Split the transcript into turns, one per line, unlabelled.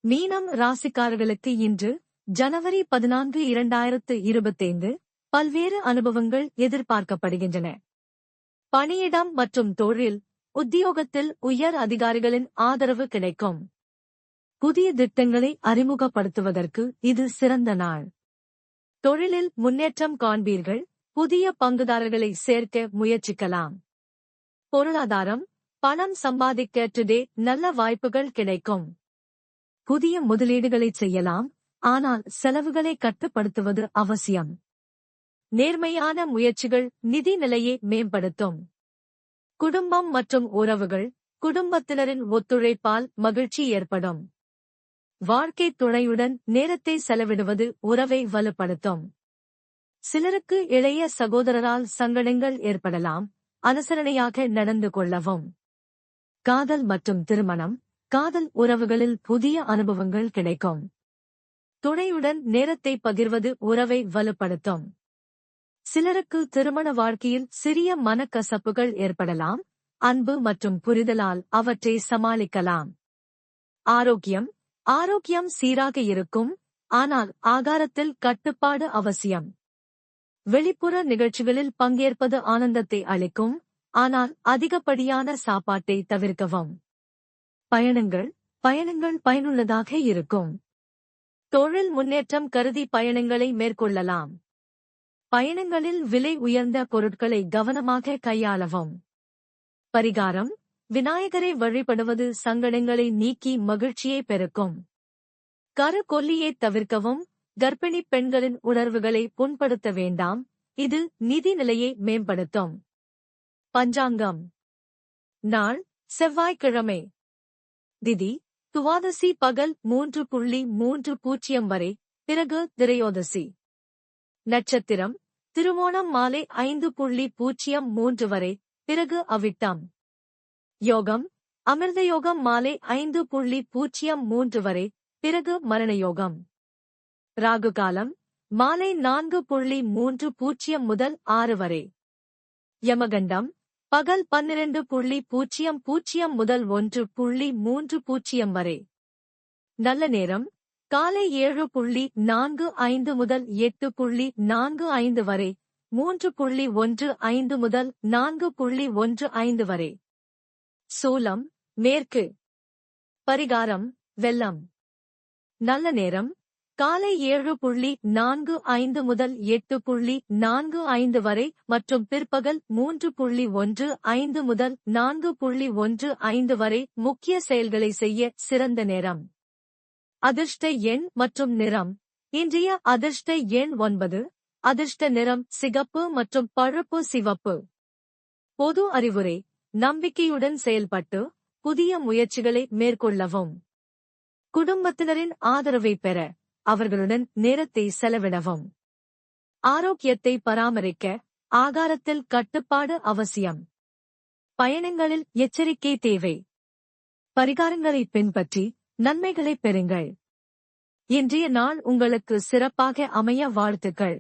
மீனம் ராசிக்காரர்களுக்கு இன்று ஜனவரி 14 2025 பல்வேறு அனுபவங்கள் எதிர்பார்க்கப்படுகின்றன. பணியிடம் மற்றும் தொழில், உத்தியோகத்தில் உயர் அதிகாரிகளின் ஆதரவு கிடைக்கும். புதிய திட்டங்களை அறிமுகப்படுத்துவதற்கு இது சிறந்த நாள். தொழிலில் முன்னேற்றம் காண்பீர்கள். புதிய பங்குதாரர்களை சேர்க்க முயற்சிக்கலாம். பொருளாதாரம், பணம் சம்பாதிக்க டுடே நல்ல வாய்ப்புகள் கிடைக்கும். புதிய முதலீடுகளை செய்யலாம், ஆனால் செலவுகளை கட்டுப்படுத்துவது அவசியம். நேர்மையான முயற்சிகள் நிதி நிலையை மேம்படுத்தும். குடும்பம் மற்றும் உறவுகள், குடும்பத்தினரின் ஒத்துழைப்பால் மகிழ்ச்சி ஏற்படும். வாழ்க்கை துணையுடன் நேரத்தை செலவிடுவது உறவை வலுப்படுத்தும். சிலருக்கு இளைய சகோதரரால் சங்கடங்கள் ஏற்படலாம், அனுசரணையாக நடந்து கொள்ளவும். காதல் மற்றும் திருமணம், காதல் உறவுகளில் புதிய அனுபவங்கள் கிடைக்கும். துணையுடன் நேரத்தை பகிர்வது உறவை வலுப்படுத்தும். சிலருக்கு திருமண வாழ்க்கையில் சிறிய மனக்கசப்புகள் ஏற்படலாம், அன்பு மற்றும் புரிதலால் அவற்றை சமாளிக்கலாம். ஆரோக்கியம் சீராக இருக்கும், ஆனால் ஆகாரத்தில் கட்டுப்பாடு அவசியம். வெளிப்புற நிகழ்ச்சிகளில் பங்கேற்பது ஆனந்தத்தை அளிக்கும், ஆனால் அதிகப்படியான சாப்பாட்டை தவிர்க்கவும். பயணங்கள் பயனுள்ளதாக இருக்கும். தொழில் முன்னேற்றம் கருதி பயணங்களை மேற்கொள்ளலாம். பயணங்களில் விலை உயர்ந்த பொருட்களை கவனமாக கையாளவும். பரிகாரம்: விநாயகரை வழிபடுவது சங்கடங்களை நீக்கி மகிழ்ச்சியை பெருக்கும். கருக்கொல்லியை தவிர்க்கவும். கர்ப்பிணி பெண்களின் உணர்வுகளை புண்படுத்த வேண்டாம், இது நிதி நிலையை மேம்படுத்தும். பஞ்சாங்கம். நாள் செவ்வாய்க்கிழமை. திதி துவாதசி பகல் 3:30 வரை, பிறகு திரையோதசி. நட்சத்திரம் திருவோணம் மாலை 5:03 வரை, பிறகு அவிட்டம். யோகம் அமிர்த யோகம் மாலை 5:03 வரை, பிறகு மரண யோகம். ராகு காலம் மாலை 4:30 முதல் 6 வரை. யமகண்டம் பகல் 12:00 முதல் 1:30 வரை. நல்ல நேரம் காலை 7:45 முதல் 8:45 வரை, 3:15 முதல் 4:15 வரை. சூலம் மேற்கு. பரிகாரம்: வெல்லம். நல்ல நேரம் காலை 7:45 முதல் 8:45 வரை மற்றும் பிற்பகல் 3:15 முதல் 4:15 வரை. முக்கிய செயல்களை செய்ய சிறந்த நேரம். அதிர்ஷ்ட எண் மற்றும் நிறம். இன்றைய அதிர்ஷ்ட எண் 9. அதிர்ஷ்ட நிறம் சிகப்பு மற்றும் பழுப்பு சிவப்பு. பொது அறிவுரை: நம்பிக்கையுடன் செயல்பட்டு புதிய முயற்சிகளை மேற்கொள்ளவும். குடும்பத்தினரின் ஆதரவை பெற அவர்களுடன் நேரத்தை செலவிடவும். ஆரோக்கியத்தை பராமரிக்க ஆகாரத்தில் கட்டுப்பாடு அவசியம். பயணங்களில் எச்சரிக்கை தேவை. பரிகாரங்களை பின்பற்றி நன்மைகளை பெறுங்கள். இன்றைய நாள் உங்களுக்கு சிறப்பாக அமைய வாழ்த்துக்கள்.